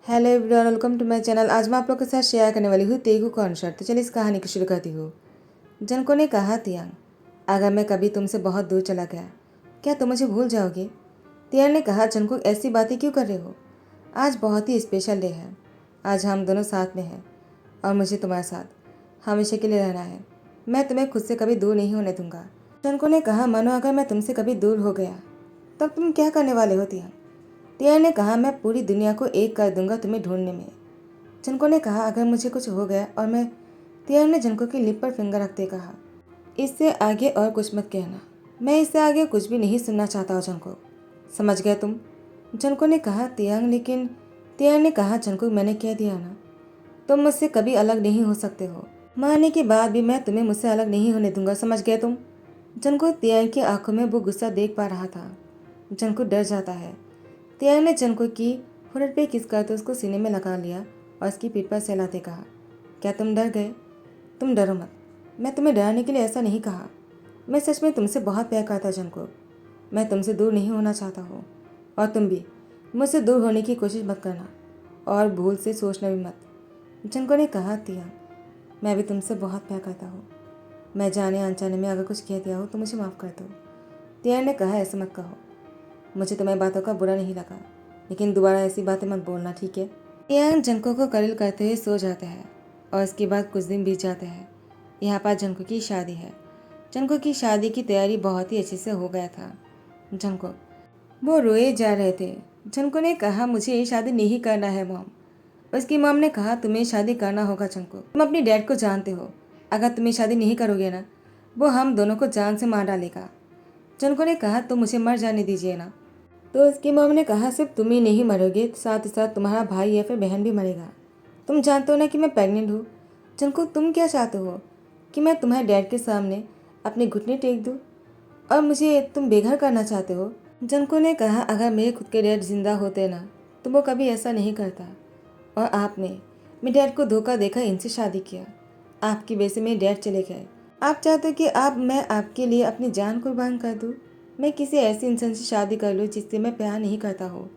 Hello everyone, welcome to my channel. आज मैं आप लोग के साथ शेयर करने वाली हूँ तेगु कॉन्सर्ट। तो चलिए इस कहानी को शुरू करती हूँ। जनको ने कहा, तियांग, अगर मैं कभी तुमसे बहुत दूर चला गया, क्या तुम मुझे भूल जाओगे? तियांग ने कहा, जनको ऐसी बातें क्यों कर रहे हो? आज बहुत ही स्पेशल डे है। आज हम दोनों साथ में हैं और मुझे तुम्हारे साथ हमेशा के लिए रहना है। मैं तुम्हें खुद से कभी दूर नहीं होने दूंगा। जनको ने कहा, मानो अगर मैं तुमसे कभी दूर हो गया तब तुम क्या करने वाले हो? तियांग ने कहा, मैं पूरी दुनिया को एक कर दूंगा तुम्हें ढूंढने में। जनको ने कहा, अगर मुझे कुछ हो गया और मैं तियांग ने जनको की लिप पर फिंगर रखते कहा, इससे आगे और कुछ मत कहना। मैं इससे आगे कुछ भी नहीं सुनना चाहता हूँ जनको, समझ गया तुम? जनको ने कहा, तियांग, लेकिन तियांग ने कहा, जनको मैंने कह दिया ना, तुम मुझसे कभी अलग नहीं हो सकते हो। मारने के बाद भी मैं तुम्हें मुझसे अलग नहीं होने दूंगा, समझ गए तुम? जनको तियांग की आंखों में वो गुस्सा देख पा रहा था। जनको डर जाता है। तियांग ने जनको की होठ पे किस करते उसको सीने में लगा लिया और उसकी पीठ पर सहलाते कहा, क्या तुम डर गए? तुम डरो मत, मैं तुम्हें डराने के लिए ऐसा नहीं कहा। मैं सच में तुमसे बहुत प्यार करता जनको। मैं तुमसे दूर नहीं होना चाहता हूँ और तुम भी मुझसे दूर होने की कोशिश मत करना और भूल से सोचना भी मत। जनको ने कहा, तियांग, मैं भी तुमसे बहुत प्यार करता हूँ। मैं जाने अनजाने में अगर कुछ कह दिया हो तो मुझे माफ़ कर दो। तियांग ने कहा, ऐसे मत कहो। मुझे तुम्हारी बातों का बुरा नहीं लगा, लेकिन दोबारा ऐसी बातें मत बोलना, ठीक है? तियांग जनको को करील करते हुए सो जाता है और उसके बाद कुछ दिन बीत जाते हैं। यहाँ पर जनको की शादी है। जनको की शादी की तैयारी बहुत ही अच्छे से हो गया था। जनको वो रोए जा रहे थे। जनको ने कहा, मुझे ये शादी नहीं करना है मॉम। उसकी मॉम ने कहा, तुम्हें शादी करना होगा जनको। तुम अपनी डैड को जानते हो, अगर तुम्हें शादी नहीं करोगे ना, वो हम दोनों को जान से मार डालेगा। जनको ने कहा, तो मुझे मर जाने दीजिए ना। तो उसकी मॉम ने कहा, सिर्फ तुम ही नहीं मरोगे, साथ ही साथ तुम्हारा भाई या फिर बहन भी मरेगा। तुम जानते हो ना कि मैं प्रेग्नेंट हूँ। जनको, तुम क्या चाहते हो कि मैं तुम्हारे डैड के सामने अपने घुटने टेक दूँ और मुझे तुम बेघर करना चाहते हो? जनको ने कहा, अगर मेरे खुद के डैड जिंदा होते ना तो वो कभी ऐसा नहीं करता। और आपने मेरे डैड को धोखा देकर इनसे शादी किया। आपकी वजह से मेरे डैड चले गए। आप चाहते हो कि आप मैं आपके लिए अपनी जान कुर्बान कर दूँ? मैं किसी ऐसे इंसान से शादी कर लूँ जिससे मैं प्यार नहीं करता हूँ।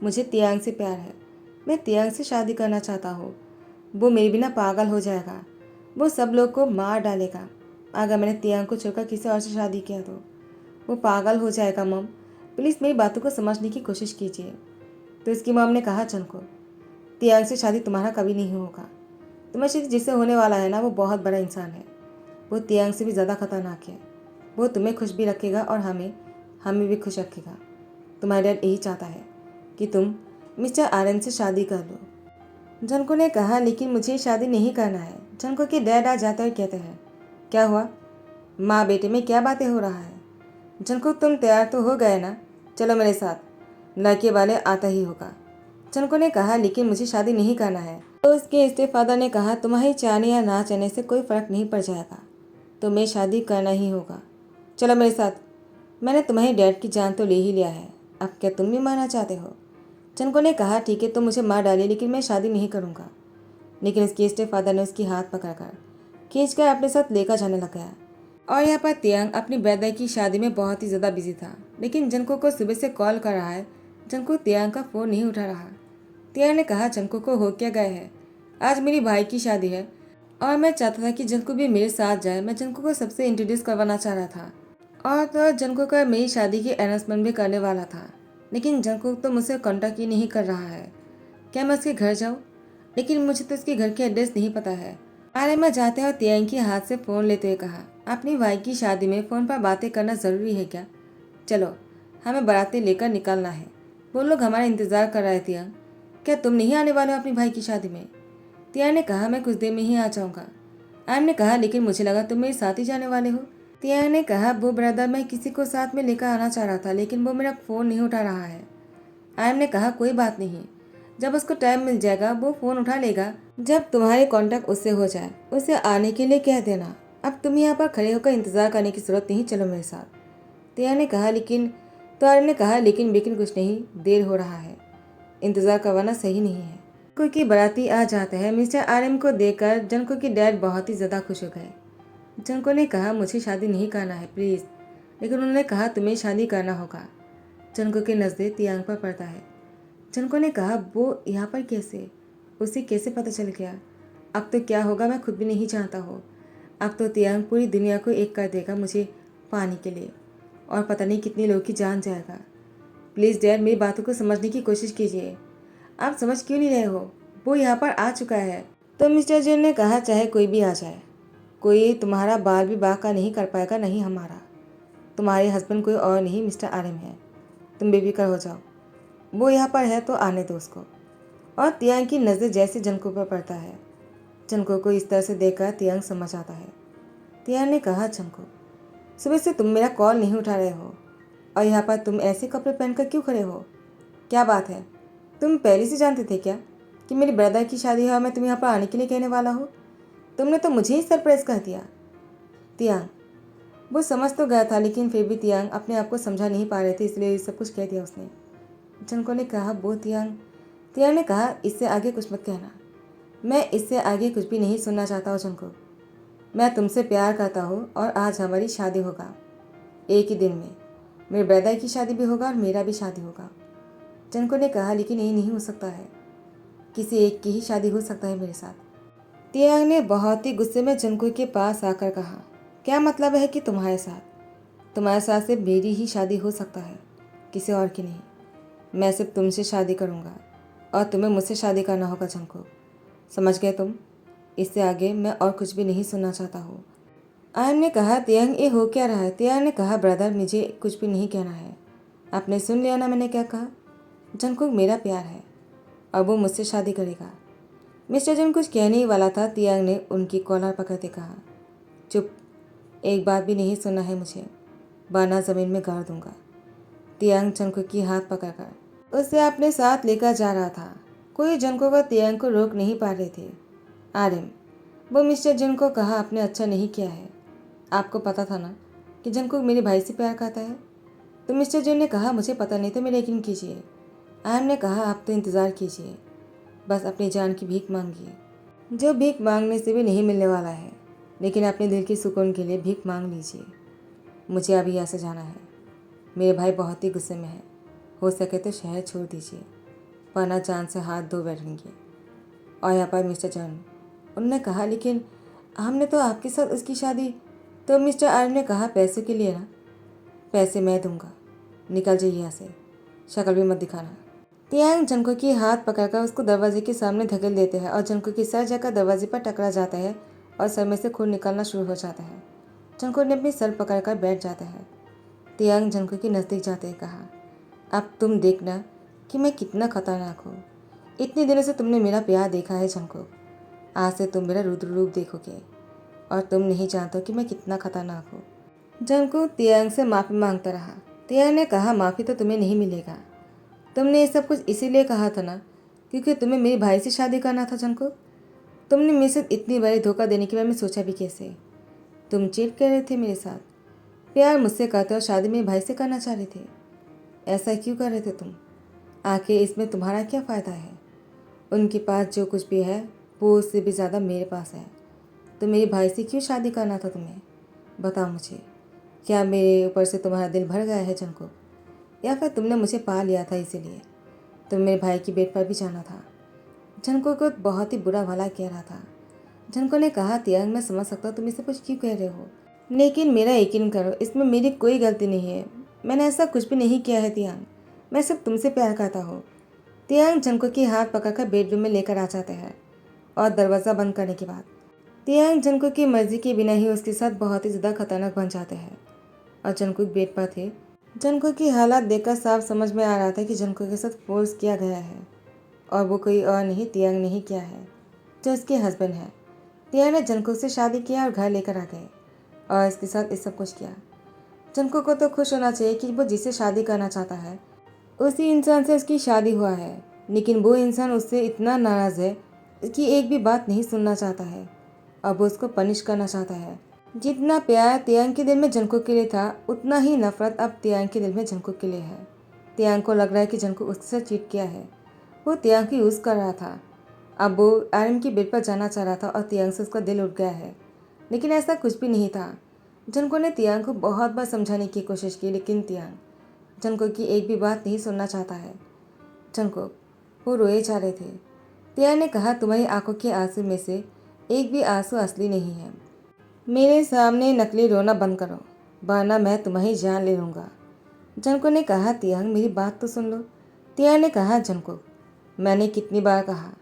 मुझे तियांग से प्यार है। मैं तियांग से शादी करना चाहता हूँ। वो मेरे बिना पागल हो जाएगा। वो सब लोग को मार डालेगा। अगर मैंने तियांग को छोड़कर किसी और से शादी किया तो वो पागल हो जाएगा। मम, प्लीज़ मेरी बातों को समझने की कोशिश कीजिए। तो इसकी मम ने कहा, चनको, तियांग से शादी तुम्हारा कभी नहीं होगा। तुम्हारे साथ जिससे होने वाला है ना, वो बहुत बड़ा इंसान है। वो तियांग से भी ज़्यादा खतरनाक है। वो तुम्हें खुश भी रखेगा और हमें हमें भी खुश रखेगा। तुम्हारा डैड यही चाहता है कि तुम मिस्टर आर्यन से शादी कर लो। जनको ने कहा, लेकिन मुझे शादी नहीं करना है। जनको के डैड आ जाते और कहते हैं, क्या हुआ? माँ बेटे में क्या बातें हो रहा है? जनको, तुम तैयार तो हो गए ना? चलो मेरे साथ, लड़के वाले आता ही होगा। जनको ने कहा, लेकिन मुझे शादी नहीं करना है। तो उसके स्टेपफादर ने कहा, तुम्हारी चाहने या ना चाहने से कोई फ़र्क नहीं पड़ जाएगा, तुम्हें शादी करना ही होगा। चलो मेरे साथ। मैंने तुम्हारे डैड की जान तो ले ही लिया है, अब क्या तुम भी मारना चाहते हो? जनको ने कहा, ठीक है, तुम मुझे मार डालिए, लेकिन मैं शादी नहीं करूँगा। लेकिन उसके स्टेपफादर ने उसकी हाथ पकड़कर खींच कर अपने साथ लेकर जाने लग गया। और यहाँ पर तियांग अपनी ब्रदर की शादी में बहुत ही ज़्यादा बिजी था, लेकिन जनको को सुबह से कॉल कर रहा है। जनको तियांग का फ़ोन नहीं उठा रहा। तियांग ने कहा, जनको को हो क्या गए है? आज मेरी भाई की शादी है और मैं चाहता था कि जनको भी मेरे साथ जाए। मैं जनको को सबसे इंट्रोड्यूस करवाना चाह रहा था और तो जनको का मेरी शादी की अनाउंसमेंट भी करने वाला था, लेकिन जनको तो मुझसे कांटेक्ट ही नहीं कर रहा है। क्या मैं उसके घर जाऊँ? लेकिन मुझे तो उसके घर के एड्रेस नहीं पता है। आर्यमा जाते हैं और तियांग के हाथ से फ़ोन लेते हुए कहा, अपनी भाई की शादी में फ़ोन पर बातें करना ज़रूरी है क्या? चलो, हमें बारातें लेकर निकलना है। वो लोग हमारा इंतज़ार कर रहे थे। तियांग, क्या तुम नहीं आने वाले हो अपनी भाई की शादी में? तियांग ने कहा, मैं कुछ देर में ही आ जाऊँगा। आर्यन ने कहा, लेकिन मुझे लगा तुम मेरे साथ ही जाने वाले हो। तियांग ने कहा, वो ब्रदर, मैं किसी को साथ में लेकर आना चाह रहा था, लेकिन वो मेरा फ़ोन नहीं उठा रहा है। आर्यन ने कहा, कोई बात नहीं, जब उसको टाइम मिल जाएगा वो फ़ोन उठा लेगा। जब तुम्हारे कांटेक्ट उससे हो जाए उसे आने के लिए कह देना। अब तुम यहाँ पर खड़े होकर इंतज़ार करने की ज़रूरत नहीं, चलो मेरे साथ। तियांग ने कहा, लेकिन तो आर्यन ने कहा, लेकिन कुछ नहीं, देर हो रहा है, इंतज़ार करवाना सही नहीं है। क्योंकि बाराती आ जाते हैं। मिस्टर आर्यन को देखकर जनको की डैड बहुत ही ज़्यादा खुश हो गए। जनको ने कहा, मुझे शादी नहीं करना है प्लीज़, लेकिन उन्होंने कहा तुम्हें शादी करना होगा। जनको की नज़रें तियांग पर पड़ता है। जनको ने कहा, वो यहाँ पर कैसे? उसे कैसे पता चल गया? अब तो क्या होगा मैं खुद भी नहीं जानता हूँ। अब तो तियांग पूरी दुनिया को एक कर देगा मुझे पाने के लिए, और पता नहीं कितने लोग की जान जाएगा। प्लीज़ डैड, मेरी बातों को समझने की कोशिश कीजिए। आप समझ क्यों नहीं रहे हो? वो यहाँ पर आ चुका है। तो मिस्टर जेन ने कहा, चाहे कोई भी आ जाए, कोई तुम्हारा बाल भी बाका नहीं कर पाएगा, नहीं हमारा। तुम्हारे हस्बैंड कोई और नहीं, मिस्टर आरएम है। तुम बेफिक्र हो जाओ। वो यहाँ पर है तो आने दो उसको। और तियांग की नज़र जैसे जनको पर पड़ता है। जनको को इस तरह से देखकर तियांग समझ आता है। तियांग ने कहा, जनको, सुबह से तुम मेरा कॉल नहीं उठा रहे हो, और यहाँ पर तुम ऐसे कपड़े पहनकर क्यों खड़े हो? क्या बात है? तुम पहले से जानते थे क्या कि मेरी ब्रदर की शादी है और मैं तुम्हें यहाँ पर आने के लिए कहने वाला हूँ? तुमने तो मुझे ही सरप्राइज कर दिया। तियांग, वो समझ तो गया था, लेकिन फिर भी तियांग अपने आप को समझा नहीं पा रहे थे, इसलिए सब कुछ कह दिया उसने। जनको ने कहा, वो तियांग। तियांग ने कहा, इससे आगे कुछ मत कहना। मैं इससे आगे कुछ भी नहीं सुनना चाहता हूँ जनको। मैं तुमसे प्यार करता हूँ और आज हमारी शादी होगा। एक ही दिन में मेरे ब्रदर की शादी भी होगा और मेरा भी शादी होगा। जनको ने कहा, लेकिन ये नहीं हो सकता है। किसी एक की ही शादी हो सकता है मेरे साथ। तियांग ने बहुत ही गुस्से में जनको के पास आकर कहा, क्या मतलब है कि तुम्हारे साथ सिर्फ मेरी ही शादी हो सकता है, किसी और की नहीं। मैं सिर्फ तुमसे शादी करूँगा और तुम्हें मुझसे शादी करना होगा जनको। समझ गए तुम? इससे आगे मैं और कुछ भी नहीं सुनना चाहता हूँ। आयन ने कहा, तियांग ये हो क्या रहा है? तियांग ने कहा, ब्रदर मुझे कुछ भी नहीं कहना है। आपने सुन लिया ना मैंने क्या कहा? जनको मेरा प्यार है और वो मुझसे शादी करेगा। मिस्टर जन कुछ कहने ही वाला था, तियांग ने उनकी कॉलर पकड़ते कहा, चुप, एक बात भी नहीं सुनना है मुझे, वरना ज़मीन में गाड़ दूंगा। तियांग जनको की हाथ पकड़कर उसे अपने साथ लेकर जा रहा था। कोई जनको व तियांग को रोक नहीं पा रहे थे। आर्यन, वो मिस्टर जन को कहा, आपने अच्छा नहीं किया है। आपको पता था ना कि जनको मेरे भाई से प्यार करता है? तो मिस्टर जन ने कहा, मुझे पता नहीं था, मेरा यकीन कीजिए। आयन ने कहा, आप तो इंतज़ार कीजिए, बस अपनी जान की भीख मांगिए, जो भीख मांगने से भी नहीं मिलने वाला है, लेकिन अपने दिल के सुकून के लिए भीख मांग लीजिए। मुझे अभी यहाँ से जाना है। मेरे भाई बहुत ही गुस्से में है, हो सके तो शहर छोड़ दीजिए, वरना जान से हाथ धो बैठेंगे। और यहाँ पर मिस्टर जॉन, उन्होंने कहा, लेकिन हमने तो आपके साथ उसकी शादी। तो मिस्टर आर्यन ने कहा, पैसे के लिए ना? पैसे मैं दूंगा, निकल जाइए यहाँ से, शक्ल भी मत दिखाना। तियांग जनको की हाथ पकड़कर उसको दरवाजे के सामने धकेल देते हैं और जनको की सर जाकर दरवाजे पर टकरा जाता है और सर में से खून निकलना शुरू हो जाता है। जनको ने अपनी सर पकड़कर बैठ जाता है। तियांग जनको के नज़दीक जाते ही कहा, अब तुम देखना कि मैं कितना खतरनाक हूँ। इतने दिनों से तुमने मेरा प्यार देखा है जनको, आज से तुम मेरा रुद्र रूप देखोगे और तुम नहीं जानते कि मैं कितना खतरनाक हूँ। जनको तियांग से माफ़ी मांगता रहा। तियांग ने कहा, माफ़ी तो तुम्हें नहीं मिलेगा। तुमने ये सब कुछ इसीलिए कहा था ना क्योंकि तुम्हें मेरे भाई से शादी करना था जनको। तुमने मेरे साथ इतनी बड़ी धोखा देने के बारे में सोचा भी कैसे? तुम चीट कर रहे थे मेरे साथ, प्यार मुझसे करते और शादी मेरे भाई से करना चाह रहे थे। ऐसा क्यों कर रहे थे तुम? आखिर इसमें तुम्हारा क्या फ़ायदा है? उनके पास जो कुछ भी है वो उससे भी ज़्यादा मेरे पास है। तो मेरे भाई से क्यों शादी करना था तुम्हें? बताओ मुझे, क्या मेरे ऊपर से तुम्हारा दिल भर गया है जनको, या फिर तुमने मुझे पा लिया था इसीलिए? तुम मेरे भाई की बेट पर भी जाना था। जनको को बहुत ही बुरा भला कह रहा था। जनको ने कहा, तियांग मैं समझ सकता हूँ तुम इसे कुछ क्यों कह रहे हो, लेकिन मेरा यकीन करो, इसमें मेरी कोई गलती नहीं है। मैंने ऐसा कुछ भी नहीं किया है तियांग, मैं सिर्फ तुमसे प्यार करता हूँ। तियांग जनको की हाथ पकड़कर बेडरूम में लेकर आ जाते हैं और दरवाज़ा बंद करने के बाद तियांग जनको की मर्जी के बिना ही उसके साथ बहुत ही ज़्यादा खतरनाक बन जाते हैं। और जनको बेड पर थे। जनको की हालात देखकर साफ समझ में आ रहा था कि जनको के साथ फोर्स किया गया है और वो कोई और नहीं, तियांग नहीं किया है, जो उसके हस्बैंड है। तियांग ने जनको से शादी किया और घर लेकर आ गए और इसके साथ ये सब कुछ किया। जनको को तो खुश होना चाहिए कि वो जिससे शादी करना चाहता है उसी इंसान से उसकी शादी हुआ है, लेकिन वो इंसान उससे इतना नाराज़ है कि एक भी बात नहीं सुनना चाहता है। अब वो उसको पनिश करना चाहता है। जितना प्यार तियांग के दिल में जनको के लिए था, उतना ही नफरत अब तियांग के दिल में जनको के लिए है। तियांग को लग रहा है कि जनको उसके साथ चीट किया है। वो तियांग की यूज़ कर रहा था। अब वो आर्यन की बेड पर जाना चाह रहा था और तियांग से उसका दिल उठ गया है, लेकिन ऐसा कुछ भी नहीं था। जनको ने तियांग को बहुत बार समझाने की कोशिश की, लेकिन तियांग जनको की एक भी बात नहीं सुनना चाहता है। जनको, वो रोए जा रहे थे। तियांग ने कहा, तुम्हारी आंखों के आंसू में से एक भी आंसू असली नहीं है। मेरे सामने नकली रोना बंद करो, वरना मैं तुम्हारी जान ले लूँगा। जंको ने कहा, तियांग मेरी बात तो सुन लो। तियांग ने कहा, जंको मैंने कितनी बार कहा,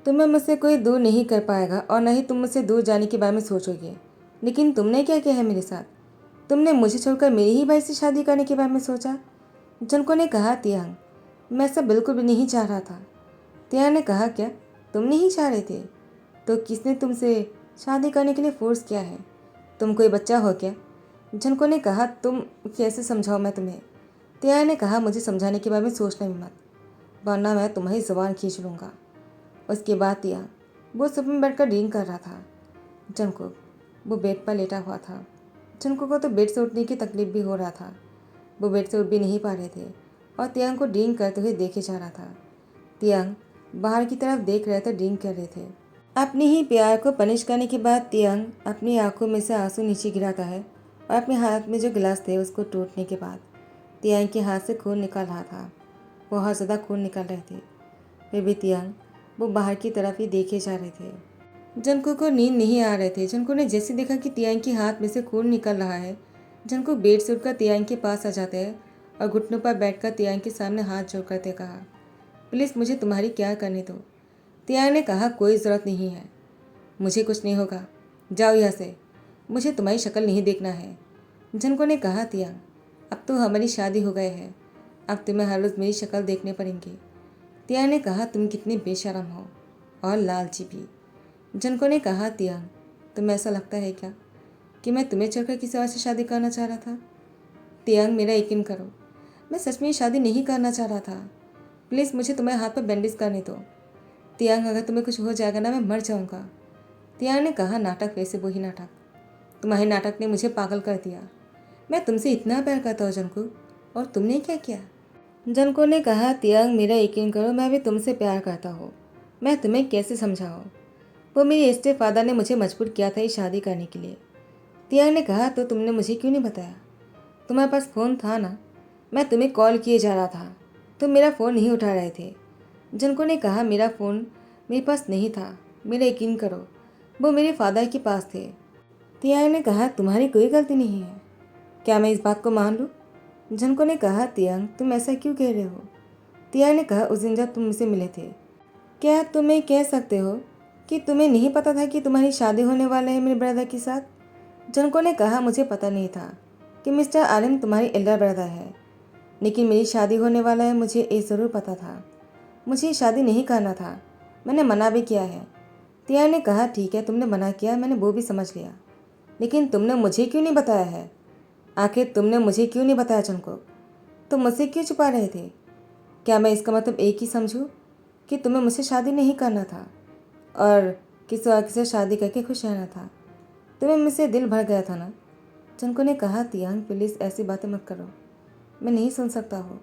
तुम्हें मुझसे कोई दूर नहीं कर पाएगा और न ही तुम मुझसे दूर जाने के बारे में सोचोगे। लेकिन तुमने क्या किया है मेरे साथ? तुमने मुझे छोड़कर मेरे ही भाई से शादी करने के बारे में सोचा। जंको ने कहा, तियांग मैं ऐसा बिल्कुल भी नहीं चाह रहा था। तियांग ने कहा, क्या तुम नहीं चाह रहे थे? तो किसने तुमसे शादी करने के लिए फोर्स किया है? तुम कोई बच्चा हो क्या? जंको ने कहा, तुम कैसे समझाओ मैं तुम्हें? तियांग ने कहा, मुझे समझाने के बारे में सोचना भी मत, वरना मैं तुम्हारी ज़ुबान खींच लूँगा। उसके बाद तियांग वो सोफे में बैठकर ड्रिंक कर रहा था। जंको वो बेड पर लेटा हुआ था। जंको को तो बेड से उठने की तकलीफ भी हो रहा था। वो बेड से उठ भी नहीं पा रहे थे और तियांग को ड्रिंक करते हुए देखे जा रहा था। तियांग बाहर की तरफ देख रहे थे, ड्रिंक कर रहे थे। अपने ही प्यार को पनिश करने के बाद तियांग अपनी आंखों में से आंसू नीचे गिराता है और अपने हाथ में जो गिलास थे उसको टूटने के बाद तियांग के हाथ से खून निकल रहा था। बहुत ज़्यादा खून निकल रहे थे। फिर भी तियांग वो बाहर की तरफ ही देखे जा रहे थे। जंको को नींद नहीं आ रहे थे। जंको ने जैसे देखा कि तियांग के हाथ में से खून निकल रहा है, जंको बेड से उठकर तियांग के पास आ जाते हैं और घुटनों पर बैठकर तियांग के सामने हाथ जोड़ करते कहा, प्लीज़ मुझे तुम्हारी क्या करने दो। तियांग ने कहा, कोई ज़रूरत नहीं है, मुझे कुछ नहीं होगा, जाओ यहाँ से, मुझे तुम्हारी शक्ल नहीं देखना है। जंको ने कहा, तियांग अब तो हमारी शादी हो गई है, अब तुम्हें हर रोज़ मेरी शक्ल देखने पड़ेंगी। तियांग ने कहा, तुम कितनी बेशरम हो और लालची भी। जंको ने कहा, तियांग तुम्हें ऐसा लगता है क्या कि मैं तुम्हें छोड़कर किसी और से शादी करना चाह रहा था? तियांग मेरा यकीन करो, मैं सच में शादी नहीं करना चाह रहा था। प्लीज़ मुझे तुम्हारे हाथ पर बैंडेज करने दो। तियांग अगर तुम्हें कुछ हो जाएगा ना, मैं मर जाऊँगा। तियांग ने कहा, नाटक वैसे वही नाटक, तुम्हारे नाटक ने मुझे पागल कर दिया। मैं तुमसे इतना प्यार करता हूँ जंको, और तुमने क्या किया? जंको ने कहा, तियांग मेरा यकीन करो, मैं भी तुमसे प्यार करता हूँ। मैं तुम्हें कैसे समझाऊँ? वो मेरे स्टेप फादर ने मुझे मजबूर किया था ये शादी करने के लिए। तियांग ने कहा, तो तुमने मुझे क्यों नहीं बताया? तुम्हारे पास फ़ोन था ना, मैं तुम्हें कॉल किए जा रहा था, तुम मेरा फ़ोन नहीं उठा रहे थे। जंको ने कहा, मेरा फ़ोन मेरे पास नहीं था, मेरा यकीन करो, वो मेरे फादर के पास थे। तियांग ने कहा, तुम्हारी कोई गलती नहीं है, क्या मैं इस बात को मान लूँ? जंको ने कहा, तियांग तुम ऐसा क्यों कह रहे हो? तियांग ने कहा, उस दिन जब तुम मुझसे मिले थे, क्या तुम्हें कह सकते हो कि तुम्हें नहीं पता था कि तुम्हारी शादी होने वाला है मेरे ब्रदर के साथ? जंको ने कहा, मुझे पता नहीं था कि मिस्टर आर्यन तुम्हारी एल्डर ब्रदर है, लेकिन मेरी शादी होने वाला है मुझे ये ज़रूर पता था। मुझे शादी नहीं करना था, मैंने मना भी किया है। तियांग ने कहा, ठीक है तुमने मना किया, मैंने वो भी समझ लिया, लेकिन तुमने मुझे क्यों नहीं बताया है? आखिर तुमने मुझे क्यों नहीं बताया जंको? तुम मुझसे क्यों छुपा रहे थे? क्या मैं इसका मतलब एक ही समझूं कि तुम्हें मुझसे शादी नहीं करना था और किसी और के साथ शादी करके खुश रहना था? तुम्हें मुझसे दिल भर गया था ना? जंको ने कहा, तियांग प्लीज़ ऐसी बातें मत करो, मैं नहीं सुन सकता हूँ।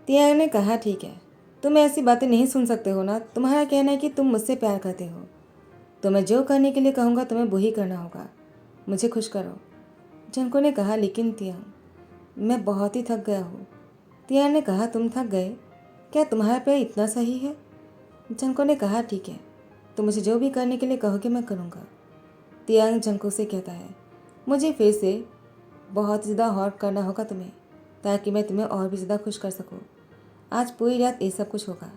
तियांग ने कहा, ठीक है तुम ऐसी बातें नहीं सुन सकते हो ना, तुम्हारा कहना है कि तुम मुझसे प्यार करते हो, तो मैं जो करने के लिए कहूँगा तुम्हें वही करना होगा, मुझे खुश करो। जंको ने कहा, लेकिन तियांग मैं बहुत ही थक गया हूँ। तियांग ने कहा, तुम थक गए? क्या तुम्हारा प्यार इतना सही है? जंको ने कहा, ठीक है तो मुझे जो भी करने के लिए कहोगे मैं करूँगा। तियांग जंको से कहता है, मुझे फिर से बहुत ज़्यादा हॉट करना होगा तुम्हें, ताकि मैं तुम्हें और भी ज़्यादा खुश कर सकूँ। आज पूरी रात ये सब कुछ होगा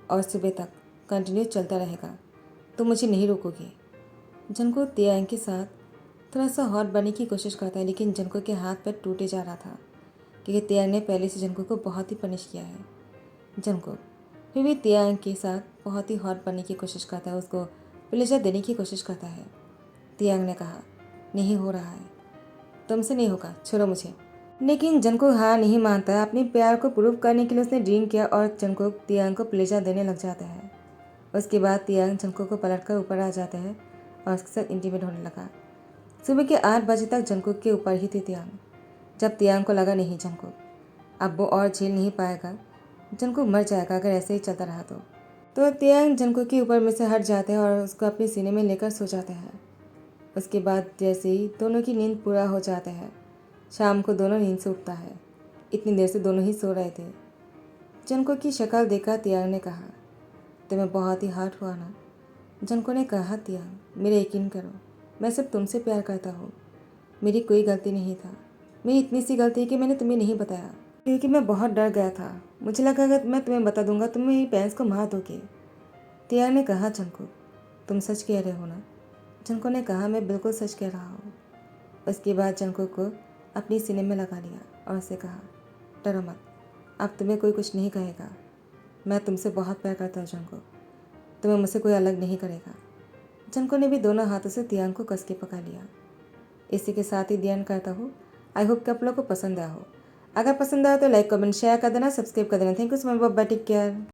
और सुबह तक कंटिन्यू चलता रहेगा, तो मुझे नहीं रोकोगे। जंको तियांग के साथ थोड़ा सा हॉट बनने की कोशिश करता है, लेकिन जंको के हाथ पैर टूटे जा रहा था क्योंकि तियांग ने पहले से जंको को बहुत ही पनिश किया है। जंको फिर भी तियांग के साथ बहुत ही हॉट बनने की कोशिश करता है, उसको प्लेजर देने की कोशिश करता है। तियांग ने कहा, नहीं हो रहा है, तुमसे नहीं होगा, छोड़ो मुझे। लेकिन जंको हार नहीं मानता। अपने प्यार को प्रूव करने के लिए उसने ड्रिंक किया और जंको तियांग को प्लेजर देने लग जाता है। उसके बाद तियांग जंको को पलटकर ऊपर आ जाता है और उसके साथ इंटीमेट होने लगा। सुबह के 8 बजे तक जंको के ऊपर ही थे तियांग, जब तियांग को लगा नहीं जंको अब वो और झेल नहीं पाएगा, जंको मर जाएगा अगर ऐसे ही चलता रहा तो तियांग जंको के ऊपर में से हट जाते हैं और उसको अपने सीने में लेकर सो जाते हैं। उसके बाद जैसे ही दोनों की नींद पूरा हो जाता है, शाम को दोनों नींद से उठता है। इतनी देर से दोनों ही सो रहे थे। जंको की शक्ल देखकर तियांग ने कहा, तुम्हें बहुत ही हर्ट हुआ ना? जनको ने कहा, तियांग मेरा यकीन करो, मैं सिर्फ तुमसे प्यार करता हूँ। मेरी कोई गलती नहीं था। मेरी इतनी सी गलती है कि मैंने तुम्हें नहीं बताया, क्योंकि मैं बहुत डर गया था। मुझे लगा अगर मैं तुम्हें बता दूंगा तुम मेरी पेरेंट्स को मार दोगे। तियांग ने कहा, जंको तुम सच कह रहे हो ना? जंको ने कहा, मैं बिल्कुल सच कह रहा हूँ। उसके बाद जंको को अपनी सीने में लगा लिया और उसे कहा, डरो मत, अब तुम्हें कोई कुछ नहीं कहेगा। मैं तुमसे बहुत प्यार करता हूँ जंको, तुम्हें मुझसे कोई अलग नहीं करेगा। जंको ने भी दोनों हाथों से तियांग को कस के पकड़ लिया। इसी के साथ ही ध्यान करता हूँ। आई होप कि आप लोग को पसंद आया हो। अगर पसंद आया तो लाइक कमेंट शेयर कर देना, सब्सक्राइब कर देना। Thank you so much, bye, take care.